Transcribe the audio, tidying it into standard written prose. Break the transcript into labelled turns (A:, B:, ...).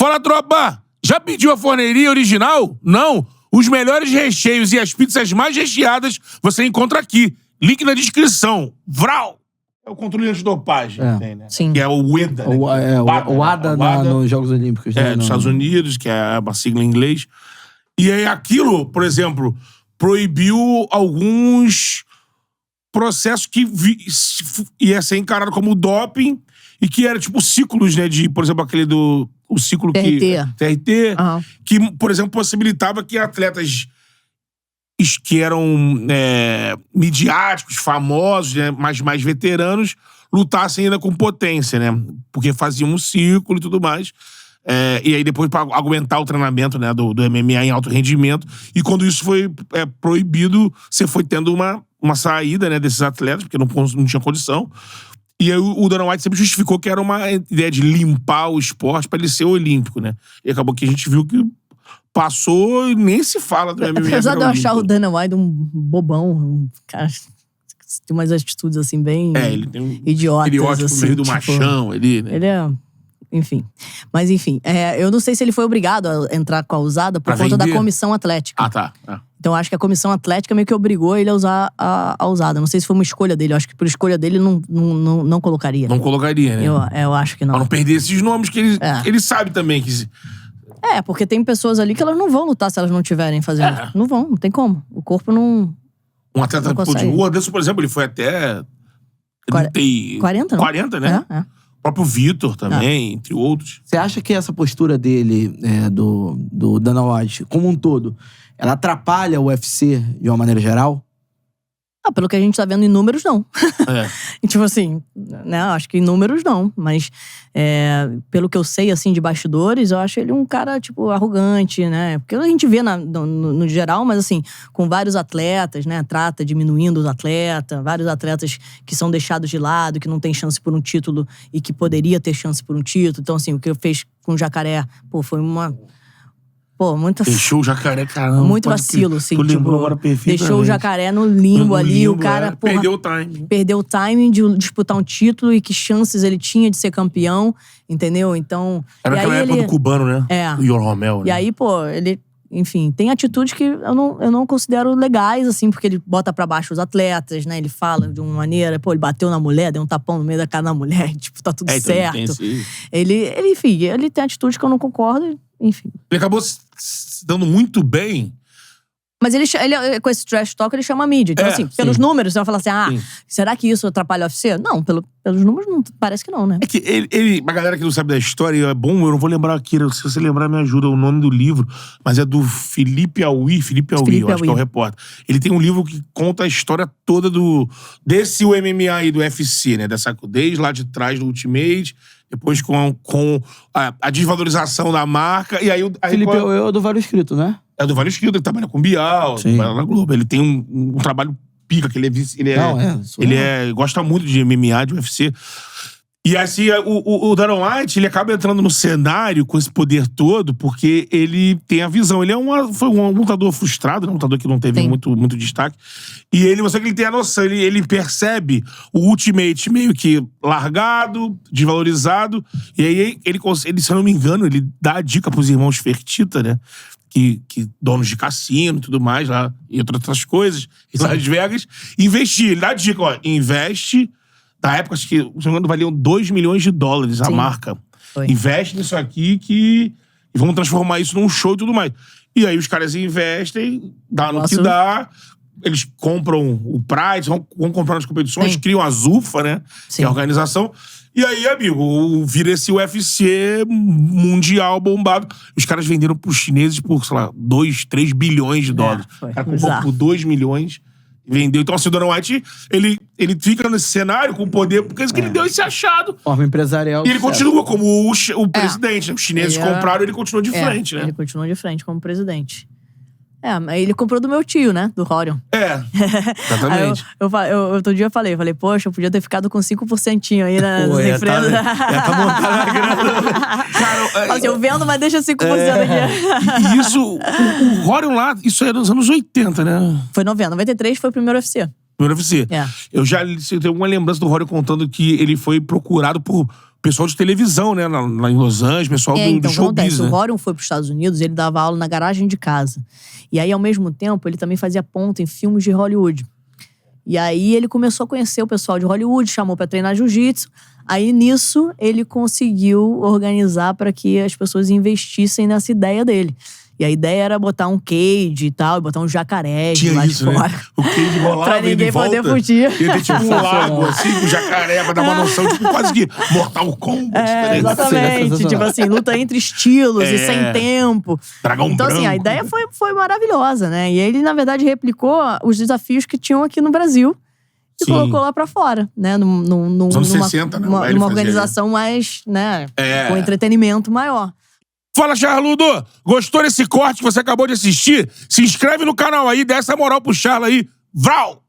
A: Fala, tropa! Já pediu a forneria original? Não? Os melhores recheios e as pizzas mais recheadas você encontra aqui. Link na descrição. Vral! É o controle antidopagem, tem, né?
B: Sim.
A: Que é o EDA, né?
C: O ADA nos Jogos Olímpicos.
A: Dos Estados Unidos, que é uma sigla em inglês. E aí aquilo, por exemplo, proibiu alguns processos que ia ser encarado como doping e que era tipo ciclos, né? De, por exemplo, aquele do... O ciclo TRT, que, por exemplo, possibilitava que atletas que eram midiáticos, famosos, né, mais veteranos, lutassem ainda com potência, né? Porque faziam um ciclo e tudo mais. E aí depois para aguentar o treinamento, né, do MMA em alto rendimento. E quando isso foi proibido, você foi tendo uma saída, né, desses atletas, porque não tinha condição. E aí o Dana White sempre justificou que era uma ideia de limpar o esporte para ele ser olímpico, né? E acabou que a gente viu que passou e nem se fala do MMA.
B: Apesar de eu achar o Dana White um bobão, um cara tem umas atitudes assim bem
A: ele tem um
B: idiotas.
A: Estereótipo
B: assim,
A: meio do machão ali, né?
B: Ele é... Enfim. Mas enfim, eu não sei se ele foi obrigado a entrar com a usada por conta da comissão atlética.
A: Ah, tá.
B: Então acho que a comissão atlética meio que obrigou ele a usar a usada. Não sei se foi uma escolha dele. Eu acho que por escolha dele não colocaria.
A: Não colocaria, né?
B: Eu acho que não.
A: Pra não perder esses nomes que ele sabe também que...
B: porque tem pessoas ali que elas não vão lutar se elas não estiverem fazendo. Não vão, não tem como. O corpo não...
A: Um atleta o Anderson, por exemplo, ele foi até...
B: 40, não?
A: 40, né? O próprio Vitor também, entre outros.
C: Você acha que essa postura dele, do Dana White, como um todo, ela atrapalha o UFC de uma maneira geral?
B: Pelo que a gente tá vendo em números, não. Tipo assim, né? Acho que em números, não. Mas pelo que eu sei, assim, de bastidores, eu acho ele um cara, tipo, arrogante, né? Porque a gente vê no geral, mas assim, com vários atletas, né? Trata diminuindo os atletas, vários atletas que são deixados de lado, que não tem chance por um título e que poderia ter chance por um título. Então, assim, o que eu fez com o Jacaré, foi uma... muita...
A: Deixou o Jacaré, caramba.
B: Muito vacilo, assim.
A: Agora
B: deixou o Jacaré no limbo ali. O cara,
A: perdeu o timing.
B: Perdeu o timing de disputar um título e que chances ele tinha de ser campeão, entendeu? Então...
A: Era aquela época do cubano, né? O Ior Romel, né?
B: E aí, ele... Enfim, tem atitudes que eu não considero legais, assim, porque ele bota pra baixo os atletas, né? Ele fala de uma maneira... ele bateu na mulher, deu um tapão no meio da cara da mulher. Tipo, tá tudo certo. Enfim, ele tem atitudes que eu não concordo, enfim.
A: Ele acabou se dando muito bem.
B: Mas ele, com esse trash talk, ele chama a mídia. Então, assim, pelos números, você vai falar assim, será que isso atrapalha o UFC? Não, pelos números, não, parece que não, né?
A: É que a galera que não sabe da história, é bom, eu não vou lembrar aqui, se você lembrar, me ajuda, o nome do livro, mas é do Felipe Aui, eu acho que é o repórter. Ele tem um livro que conta a história toda desse MMA aí, do UFC, né? Desde lá de trás do Ultimate, depois com a desvalorização da marca, e aí...
C: Felipe Aui é do Vale Escrito, né?
A: É do Vale Escrito, ele trabalha com Bial, trabalha na Globo. Ele tem um trabalho pica, que ele gosta muito de MMA, de UFC. E assim, o Dana White, ele acaba entrando no cenário com esse poder todo, porque ele tem a visão. Ele foi um lutador frustrado, né? Um lutador que não teve muito destaque. E você que ele tem a noção, ele percebe o Ultimate meio que largado, desvalorizado. E aí, ele, se eu não me engano, ele dá a dica pros irmãos Fertitta, né? Que donos de cassino e tudo mais, lá, e outras coisas, em Las Vegas, investir. Ele dá a dica, investe. Na época, acho que, se não me engano, valiam $2 milhões a marca. Investe nisso aqui e vamos transformar isso num show e tudo mais. E aí os caras investem, dá no que dá, eles compram o Pride, vão comprar nas competições, criam a Zufa, né? Que é a organização. E aí, amigo, vira esse UFC mundial bombado. Os caras venderam pros chineses por, sei lá, 2, 3 bilhões de dólares. O cara comprou por 2 milhões e vendeu. Então, assim, o Dana White, ele fica nesse cenário com o poder, porque ele deu esse achado.
C: Forma empresarial.
A: E ele continua como o presidente. Os chineses compraram e ele continua de frente, né?
B: Ele continua de frente como presidente. Aí ele comprou do meu tio, né? Do Rorion.
A: Exatamente.
B: Outro dia eu falei, poxa, eu podia ter ficado com 5% aí nas empresas.
A: Tá montando a grana. Cara,
B: assim, eu vendo, mas deixa 5% aqui.
A: E isso, o Rorion lá, isso era nos anos 80, né?
B: Foi 93 foi o primeiro UFC.
A: Eu tenho uma lembrança do Rorion contando que ele foi procurado por pessoal de televisão, né? Lá em Los Angeles, pessoal do showbiz, né?
B: O Rorion foi pros Estados Unidos, ele dava aula na garagem de casa. E aí, ao mesmo tempo, ele também fazia ponta em filmes de Hollywood. E aí, ele começou a conhecer o pessoal de Hollywood, chamou pra treinar jiu-jitsu. Aí, nisso, ele conseguiu organizar para que as pessoas investissem nessa ideia dele. E a ideia era botar um cage e tal, botar um jacaré lá de fora.
A: Né? O cage rolava
B: pra ninguém poder fugir.
A: Ia ter tipo um lago, assim, com jacaré, pra dar uma noção, tipo quase que Mortal Kombat.
B: Exatamente. Tipo assim, luta entre estilos e sem tempo.
A: Dragão
B: então,
A: branco.
B: Assim, a ideia foi maravilhosa, né? E ele, na verdade, replicou os desafios que tinham aqui no Brasil. E colocou lá pra fora, né?
A: Nos anos 60, né?
B: Numa organização mais, né? Com entretenimento maior.
A: Fala, Charludo! Gostou desse corte que você acabou de assistir? Se inscreve no canal aí, dá essa moral pro Charla aí. Vral!